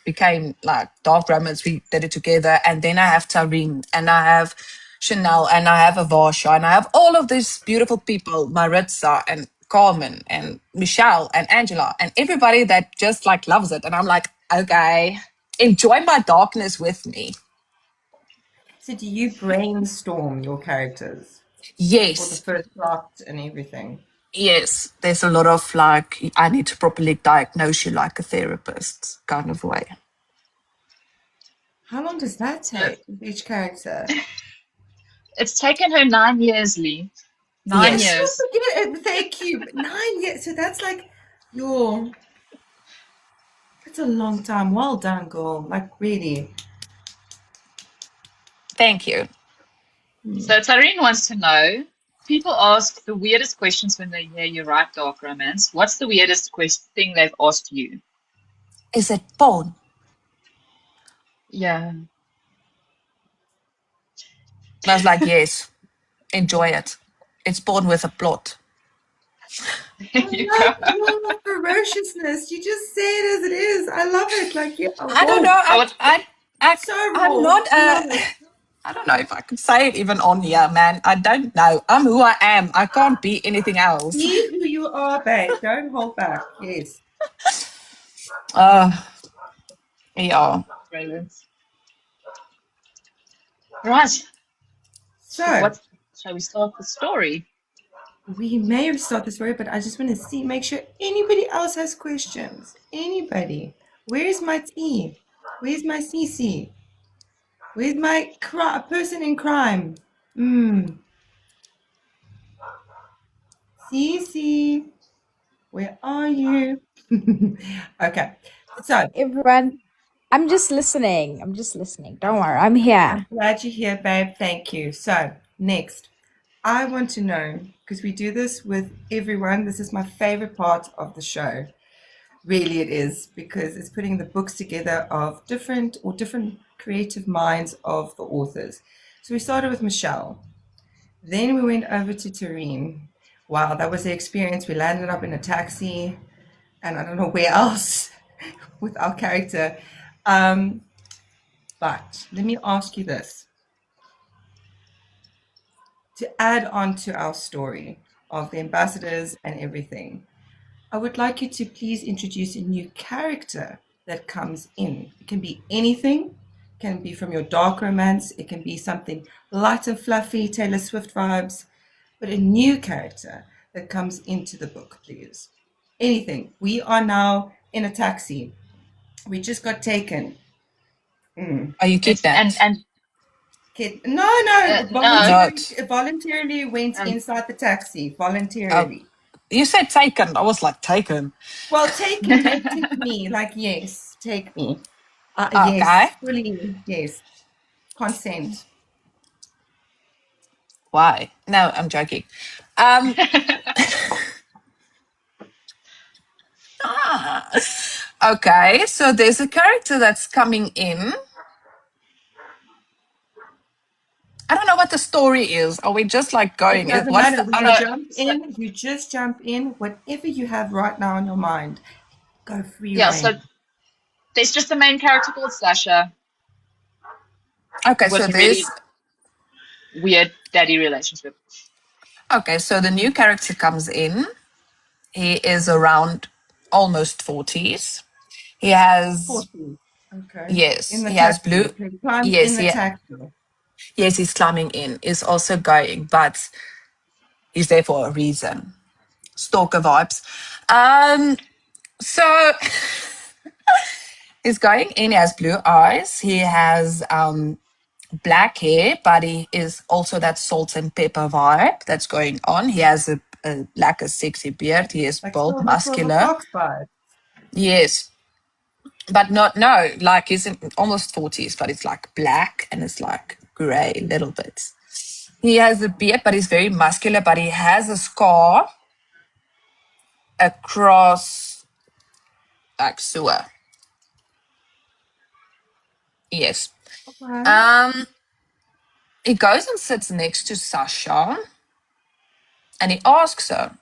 became like dark romance. We did it together. And then I have Tareen, and I have Chanel, and I have Avasha, and I have all of these beautiful people, Maritza and Carmen and Michelle and Angela and everybody that just like loves it. And I'm like, okay, enjoy my darkness with me. So do you brainstorm your characters for the Yes. first draft and everything? Yes, there's a lot of like, I need to properly diagnose you like a therapist kind of way. How long does that So take with each character? it's taken her 9 years, Lee. Nine Let's Yes. not years. forget it. Thank you. 9 years. So that's like your. That's a long time. Well done, girl. Like really. Thank you. So Tareen wants to know. People ask the weirdest questions when they hear you write dark romance. What's the weirdest thing they've asked you? Is it porn? Yeah. And I was like, yes, enjoy it. It's porn with a plot. There you go. I love your ferociousness. You just say it as it is. I love it. Like yeah. I don't know. Whoa. I would, So I'm raw. not I love it. I don't know if I could say it even on here, man. I don't know. I'm who I am. I can't be anything else. Be who you are, babe. Don't hold back. Yes. Uh, yeah. brilliant. Right. So So what shall we start the story? we may have started this story, but I just want to see, make sure anybody else has questions. Anybody. Where's my T? Where's my CC? Where's my person in crime? CC, where are you? Okay, so Everyone, I'm just listening. I'm just listening. Don't worry, I'm here. I'm glad you're here, babe. Thank you. So, next. I want to know, because we do this with everyone. This is my favorite part of the show. Really, it is, because it's putting the books together of different creative minds of the authors. So we started with Michelle. Then we went over to Tareen. Wow, that was the experience. We landed up in a taxi, and I don't know where else with our character. But let me ask you this. To add on to our story of the ambassadors and everything, I would like you to please introduce a new character that comes in. It can be anything, it can be from your dark romance, it can be something light and fluffy, Taylor Swift vibes, but a new character that comes into the book, please. Anything. We are now in a taxi. We just got taken. Are you It's kidnapped? No, no, Not. voluntarily went um, inside the taxi. Oh, Voluntarily. you said taken. I was like, taken. Well, taken, they took me, like, yes, take me. Okay. Yes, fully, yes. Consent. Why? No, I'm joking. Um, okay, so there's a character that's coming in. I don't know what the story is. Are we just like It going? doesn't What's matter. the You no. jump in, you just jump in, whatever you have right now in your mind, go free Yeah, so reign. there's just a main character called Sasha Okay, so with a there's really weird daddy relationship. okay, so the new character comes in. He is around almost 40s. He has 40. Okay. In yes, the he has blue. taxi. He climbs in Yes, the he taxi. yes, he's climbing in. Is also going, but he's there for a reason. Stalker vibes. So he's going in. He has blue eyes. He has black hair, but he is also that salt and pepper vibe that's going on. He has a sexy beard. He is Like built, Silver muscular. Fox vibe. Yes, but not no. Like he's in almost 40s, but it's like black and it's like gray a little bit. He has a beard, but he's very muscular. But he has a scar across like sewer. Yes. Okay. Um, he goes and sits next to Sasha, and he asks her,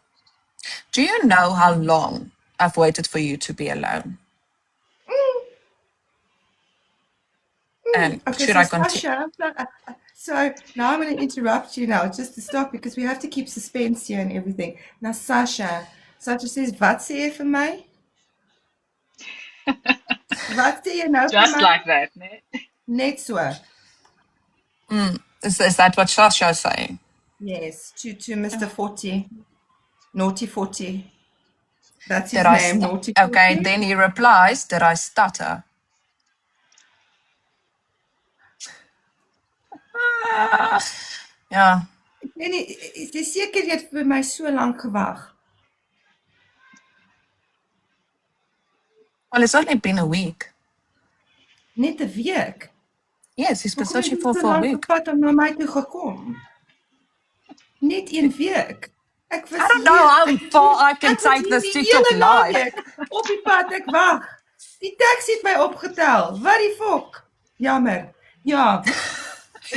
"Do you know how long I've waited for you to be alone?" And Okay, should so I continue? Sasha, so now I'm going to interrupt you now just to stop because we have to keep suspense here and everything. Now, Sasha says, wat sê jy vir my? Wat sê jy nou vir Just my? like that, né? Net so. Is that what Sasha is saying? Yes, to Mr. 40, Naughty 40. That's Did his I? name, Naughty Okay. 40. Then he replies, "Did I stutter?" Yeah. En is jy seker jy het vir my so lank gewag? Well, it's only been a week. Net 'n week. Yes, he's been Hoekom het searching dit so for a lank week. gevat om na my toe gekom? Net 1 week. Ek I was don't know hier, how far I can ek was take hier this die to talk hele live. naweek op die pad, ek wag. Die taxi het my opgetel. Wat die fok? Jammer. Ja,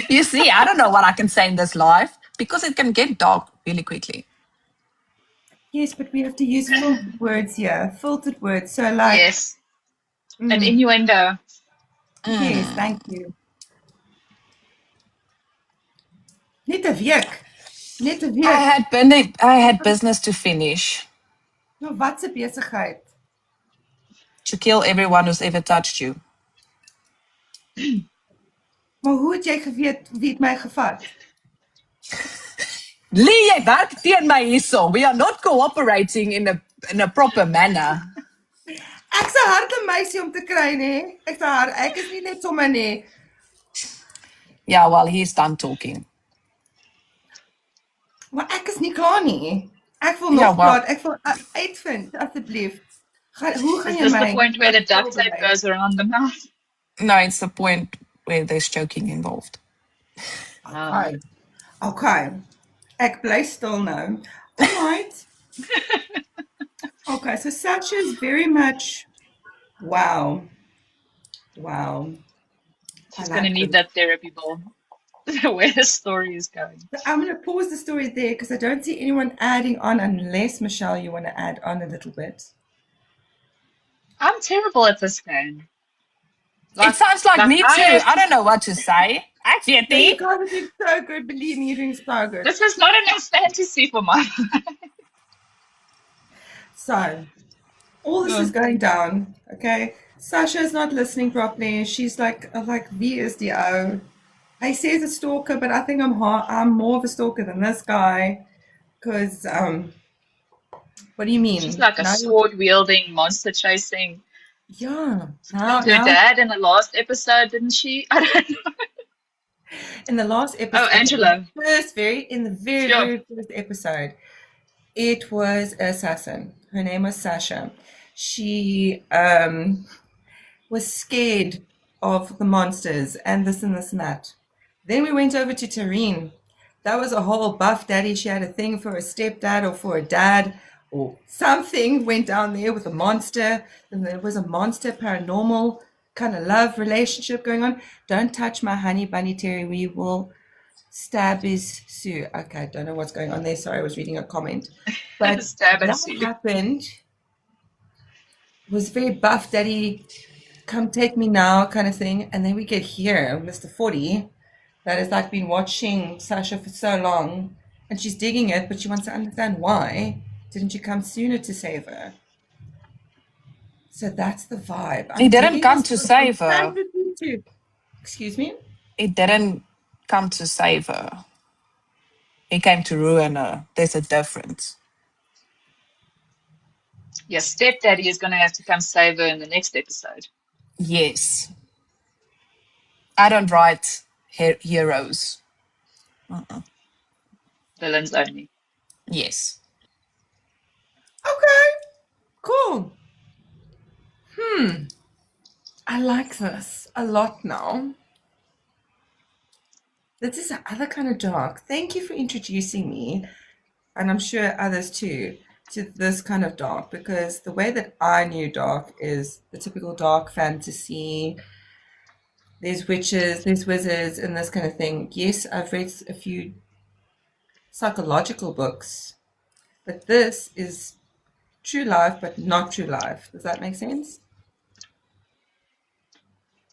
You see, I don't know what I can say in this live because it can get dark really quickly. yes, but we have to use filtered words here. Filtered words. So like, Yes, an innuendo. yes, thank you. Net 'n week. Net 'n week. I had business to finish Nou wat 'n besigheid. to kill everyone who's ever touched you. Maar hoe het jy geweet wie het my gevat? Lee, jy werk teen my hierso. We are not cooperating in a proper manner. Ek's 'n harde meisie om te kry, nê? Ek is nie net sommer nie. Yeah, well, he's done talking. Maar ek is nie klaar nie. Ek wil Ja, nog maar- praat. Ek wil uitvind asseblief. Hoe gaan Is jy this my the point where the duct tape voorberei? goes around the mouth? No, it's the point where there's choking involved. Okay. Okay. Ek bly still now. All right. Okay, so Sasha is very much wow. Wow. I She's going to like need this. that therapy bill. Where the story is going. So I'm going to pause the story there because I don't see anyone adding on unless, Michelle, you want to add on a little bit. I'm terrible at this game. It Like, sounds like like me I too. have I to. don't know what to say. No, Actually, you guys are doing so good. Believe me, you're doing so good. This is not enough fantasy for my. So, all this is going down, okay? Sasha's not listening properly. She's like VSDO. He says a stalker, but I think I'm more of a stalker than this guy. Because, what do you She's mean? like a Now sword wielding, monster chasing. yeah, She killed her now, dad in the last episode, didn't she? I don't know. in the last Oh, episode, okay, Angela. in the very, Sure. very first episode, it was an assassin. Her name was Sasha. She, was scared of the monsters and this and that. Then we went over to Tareen. That was a whole buff daddy. She had a thing for a stepdad or for a dad or something went down there with a monster. And there was a monster paranormal kind of love relationship going on. Don't touch my honey bunny, Terry. We will stab his Sue. Okay, I don't know what's going on there. Sorry, I was reading a comment. But Stab and that sue. happened. It was very buff daddy come take me now kind of thing. And then we get here, Mr. 40, that has like been watching Sasha for so long and she's digging it, but she wants to understand why didn't you come sooner to save her? So that's the vibe. he I'm didn't digging come this to one from save her. fantasy to, excuse me? He didn't come to save her. He came to ruin her. There's a difference. Your stepdaddy is going to have to come save her in the next episode. Yes. I don't write heroes. Villains only. Yes. Okay, cool. I like this a lot now. This is another kind of dark. Thank you for introducing me, and I'm sure others too, to this kind of dark because the way that I knew dark is the typical dark fantasy. There's witches, there's wizards, and this kind of thing. Yes, I've read a few psychological books, but this is true life, but not true life. Does that make sense?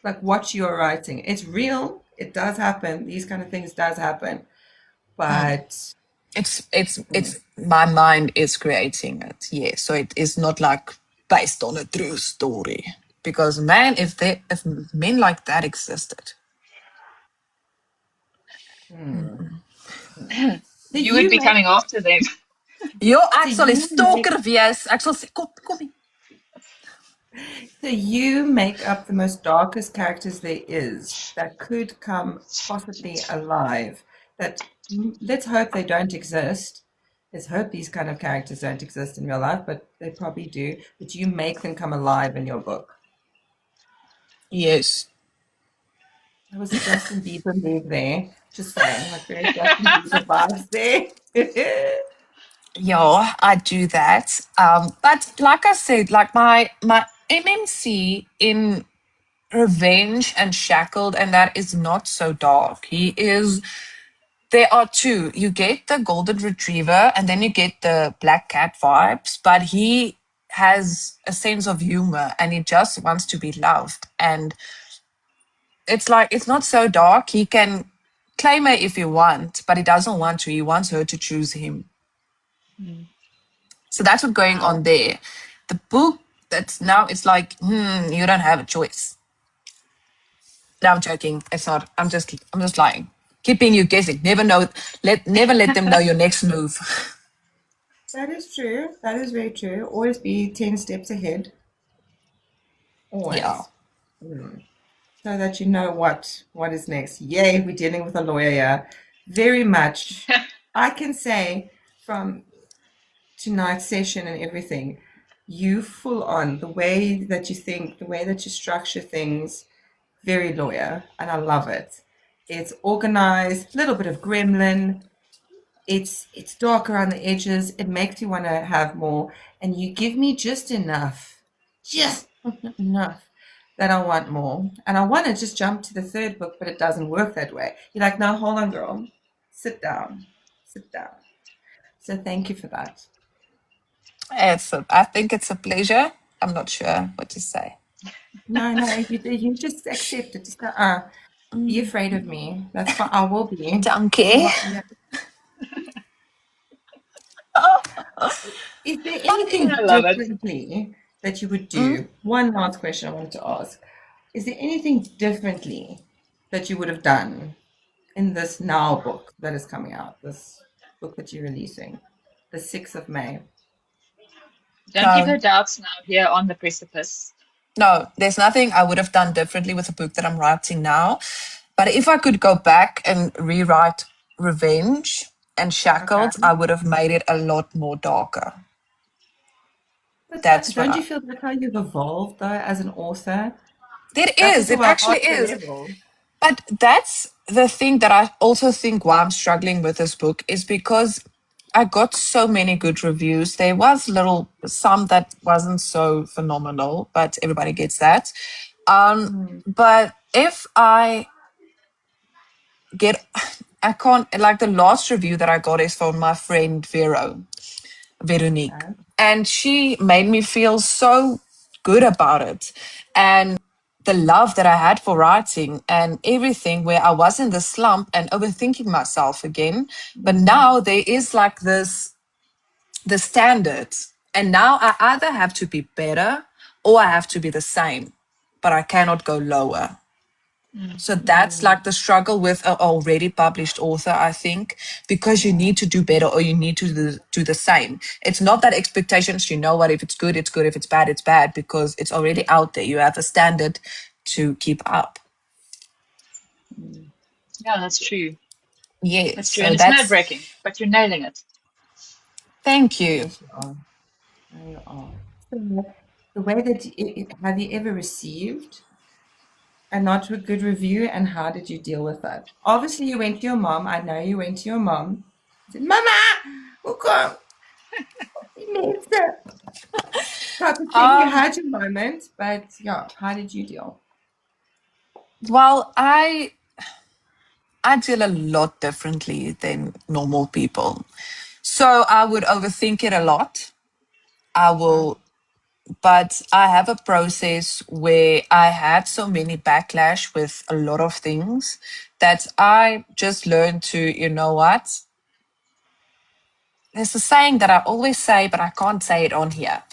Like what you're writing. It's real. It does happen. These kind of things does happen. But It's my mind is creating it. Yes. So it is not like based on a true story. Because man, if men like that existed. so You would you be make coming after them. Yo, so ek sal 'n you make stalker wees. Ek sal sê kom hier. So you make up the most darkest characters there is that could come possibly alive. That let's hope they don't exist. Let's hope these kind of characters don't exist in real life, but they probably do. But you make them come alive in your book. Yes. There was a Justin Bieber move there. Just saying, like very Justin Bieber vibes there. Yeah, I do that. But like I said, like my MMC in Revenge and Shackled, and that is not so dark. He is. There are two. You get the golden retriever, and then you get the black cat vibes. But he has a sense of humor, and he just wants to be loved. And it's like it's not so dark. He can claim her if he wants, but he doesn't want to. He wants her to choose him. So that's what's going on Wow. there. The book that's now it's like, you don't have a choice. No, I'm joking. It's not. I'm just lying. Keeping you guessing. Never let them know your next move. That is true. That is very true. Always be 10 steps ahead. Yeah. Always. So that you know what is next. Yay, we're dealing with a lawyer here. Very much. I can say from tonight's session and everything, you full on the way that you think, the way that you structure things, very lawyer, and I love it. It's organized, a little bit of gremlin, it's dark around the edges. It makes you want to have more, and you give me just enough that I want more, and I want to just jump to the third book, but it doesn't work that way. You're like, no, hold on, girl, sit down, sit down. So thank you for that. I think it's a pleasure. I'm not sure what to say. No, no, you just accept it. Just be afraid of me. That's fine. I will be. It's Donkey. not. Yeah. Is there anything I love it. differently that you would Mm. do? One last question I wanted to ask. Is there anything differently that you would have done in this now book that is coming out, this book that you're releasing, the 6th of May? Don't give No, her doubts now here on the precipice. no, there's nothing I would have done differently with the book that I'm writing now. But if I could go back and rewrite Revenge and Okay. Shackled, I would have made it a lot more darker. But That's what don't I. you feel that's how you've evolved, though, as an author? It That's is. also It why actually Art the is. Rebel. But that's the thing that I also think why I'm struggling with this book is because I got so many good reviews. There was some that wasn't so phenomenal, but everybody gets that. Mm, But if I get, I can't, like the last review that I got is from my friend Veronique. okay. And she made me feel so good about it. And the love that I had for writing and everything, where I was in the slump and overthinking myself again. But Mm, now there is like the standards. And now I either have to be better or I have to be the same, but I cannot go lower. So that's mm, like the struggle with an already published author, I think, because you yeah. need to do better or you need to do the same. It's not that expectations, you know what, if it's good, it's good. If it's bad, it's bad, because it's already out there. You have a standard to keep up. Mm. Yeah, that's true. Yes. That's true. So And it's that's, nerve-wracking, but you're nailing it. thank you. Yes, you are. No, you are. So, the way that have you ever received a not a good review, and how did you deal with that? Obviously, you went to your mom. I know you went to your mom. You said, "Mama, okay, type of thing." You Um, had your moment, but yeah, how did you deal? well, I deal a lot differently than normal people. So I would overthink it a lot. I Okay. will but I have a process where I had so many backlash with a lot of things that I just learned to, you know what? There's a saying that I always say, but I can't say it on here.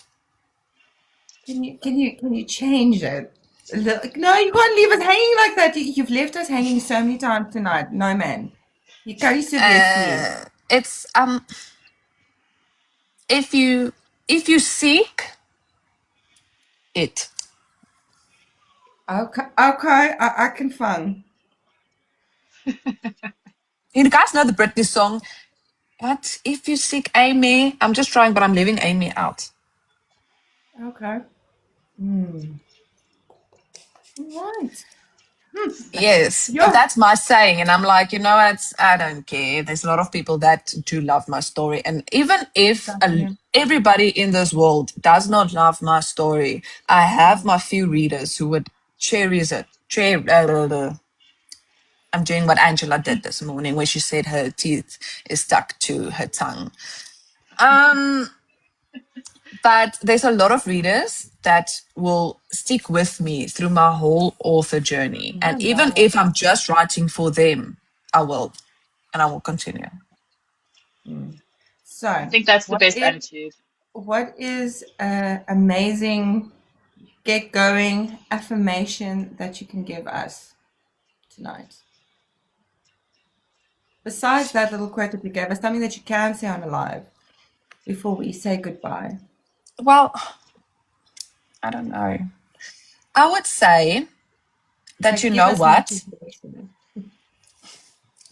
Can you change it? Look, no, you can't leave us hanging like that. You've left us hanging so many times tonight. No, man. You carry seriously. It's if you seek it. Okay, okay, I can fun. You guys know the Britney song, but if you seek Amy, I'm just trying, but I'm leaving Amy out. Okay. Hmm. Right. Yes, but Yeah. that's my saying. And I'm like, you know what? I don't care. There's a lot of people that do love my story. And even if Exactly. everybody in this world does not love my story, I have my few readers who would cherish it. I'm doing what Angela did this morning, where she said her teeth is stuck to her tongue. Um, but there's a lot of readers that will stick with me through my whole author journey. I And even love it. if I'm just writing for them, I will, and I will continue. Hmm. I So, think that's the what best is attitude. amazing get going affirmation that you can give us tonight? Besides that little quote that you gave us, something that you can say on a live before we say goodbye. Well, I don't know. I would say that, Like, you give know us what? motivation.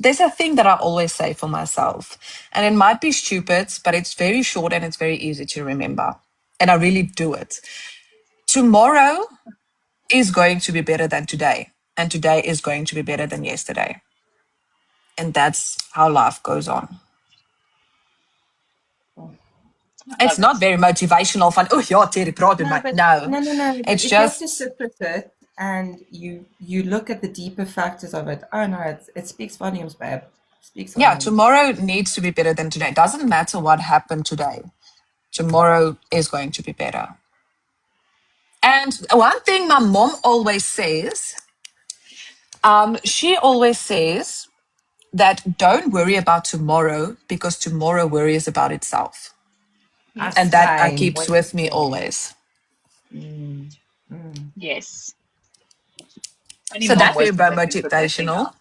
There's a thing that I always say for myself, and it might be stupid, but it's very short and it's very easy to remember. And I really do it. Tomorrow is going to be better than today, and today is going to be better than yesterday. And that's how life goes on. I It's love not it. very motivational van, oh ja, Terry, praat met No, my. but No. no. But It's if you have to just, sit with it and you look at the deeper factors of it, oh no, it speaks volumes, babe. Speaks yeah, volumes. tomorrow needs to be better than today. Doesn't matter what happened today. Tomorrow is going to be better. And one thing my mom always says, she always says that don't worry about tomorrow because tomorrow worries about itself. And Yes. that Same. keeps with me 100%. always. Mm, mm. Yes. Only So mom that's very wisdom that can put that thing motivational. out.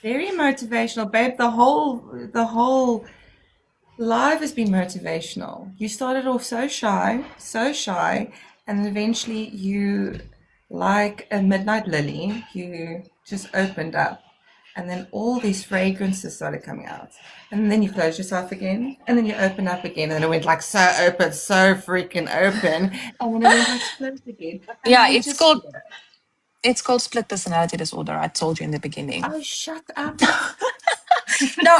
Very motivational, babe. The whole life has been motivational. You started off so shy, and then eventually you, like a midnight lily, you just opened up. And then all these fragrances started coming out. And then you close yourself again. And then you open up again. And it went like so open, so freaking open. And then it went like closed again. And Yeah, you're it's just called here. it's called split personality disorder. I told you in the beginning. Oh, shut up. No,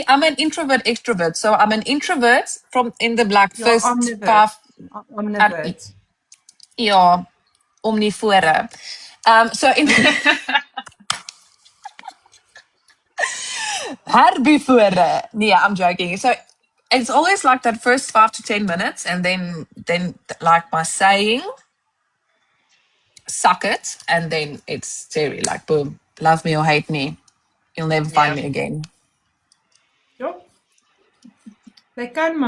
I'm an introvert extrovert. So I'm an introvert from in the like You're first omnivert. 5 um, Omnivert. ja, omnivore. So in herbivore. Yeah, I'm joking. So it's always like that first 5 to 10 minutes, and then like my saying, suck it, and then it's Terry, like boom, love me or hate me, you'll never find Yeah. me again. Ja, Sy kan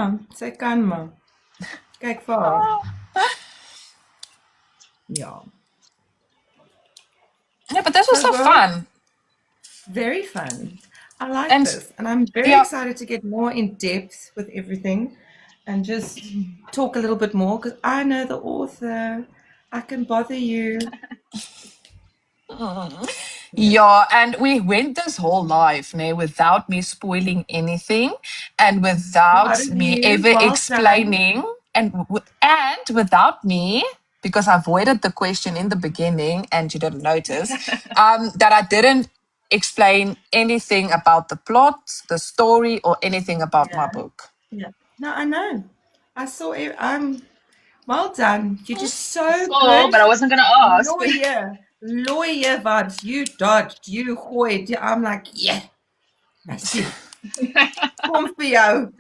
maar. Kyk vir haar. Ja. Yeah, but this was So, so girl, fun. very fun. I like And this, and I'm very yeah, excited to get more in depth with everything and just talk a little bit more because I know the author. I can bother you. Yeah. yeah, and we went this whole life, ne, without me spoiling anything, and Proud without of me you. ever Well done. explaining, and without me, because I avoided the question in the beginning, and you didn't notice, that I didn't explain anything about the plot, the story, or anything about my Yeah. book. Yeah. No, I know. I saw it. Well done. You did I so saw, good. but I wasn't going to ask. Lawyer vibes. You dodged. You gooid. I'm like, yeah. Merci. Kom vir jou.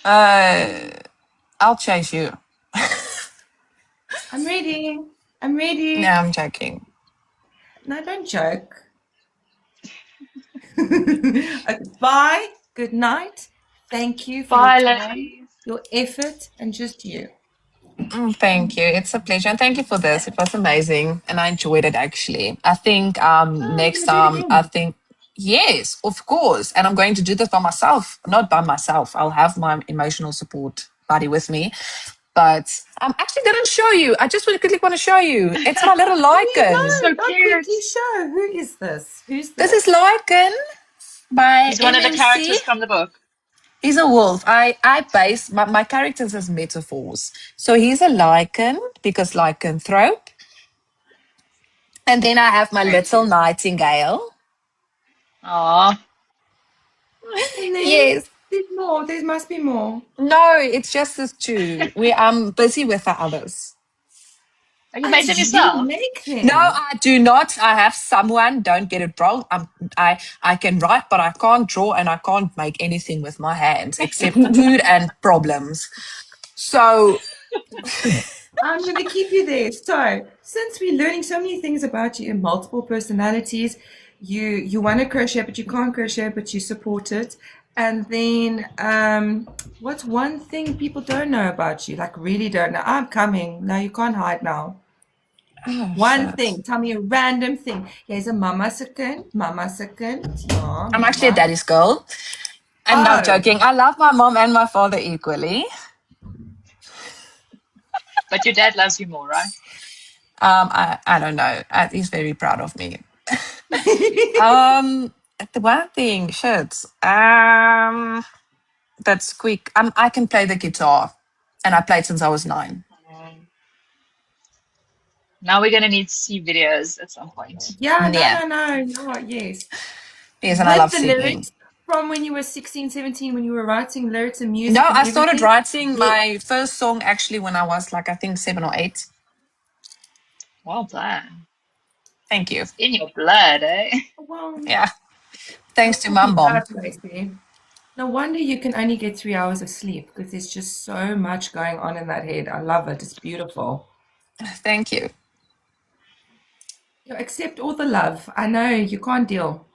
Uh, I'll chase you. I'm ready. I'm No, ready. I'm joking. No, don't joke. Okay, bye. Good night. Thank you for your Bye, time, ladies. your effort, and just you. Thank you. It's a pleasure. And thank you for this. It was amazing. And I enjoyed it actually. I think Oh, we're next gonna do it time, I again. think, yes, of course. And I'm going to do this by myself, not by myself. I'll have my emotional support buddy with me. But I actually didn't show you. I just really quickly want to show you. It's my little Oh, you lichen. So don't. Don't cute. quickly show. Who is this? Who's This is this? lichen by He's one of the MMC. characters from the book. He's a wolf. I base my characters as metaphors. So he's a lichen because lycanthrope. And then I have my Very little cute. nightingale. Aw. And then Yes. there's more. There must be more. No, it's just this two. I'm busy with the others. Oh, you Oh, made them did you yourself? make No, them? I do not. I have someone. Don't get it wrong. I can write, but I can't draw, and I can't make anything with my hands except food and problems. So I'm going to keep you there. So, since we're learning so many things about you in multiple personalities, you want to crochet, but you can't crochet, but you support it. And then, what's one thing people don't know about you? Like, really don't know? I'm coming. No, you can't hide now. oh One shit. thing. Tell me a random thing. Jy's 'n mamma se kind. Mamma se kind. Ja, I'm actually a mamma. daddy's girl. I'm not Oh, joking. I love my mom and my father equally. But your dad loves you more, right? I don't know. He's very proud of me. The one thing, shit. That's quick. I can play the guitar, and I played since I was 9. Now we're going to need to see videos at some point. yeah, Yeah, no. Yes. yes, and I With love the singing. lyrics, From when you were 16, 17, when you were writing lyrics and music No, and I started everything? writing Yeah. my first song actually when I was like, I think 7 or 8. Well done. Thank you. It's in your blood, eh? Well, Yeah. Thanks to my lucky mom. that, Lacey. No wonder you can only get 3 hours of sleep because there's just so much going on in that head. I love it. It's beautiful. Thank you. You accept all the love. I know you can't deal.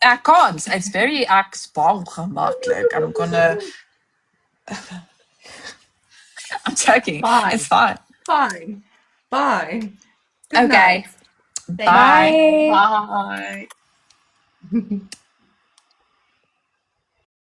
I can't. It's very ongemakkelijk. I'm joking. It's Fine. fine. Fine. Fine. Good Okay. night. Thank Bye. you. Bye. Bye.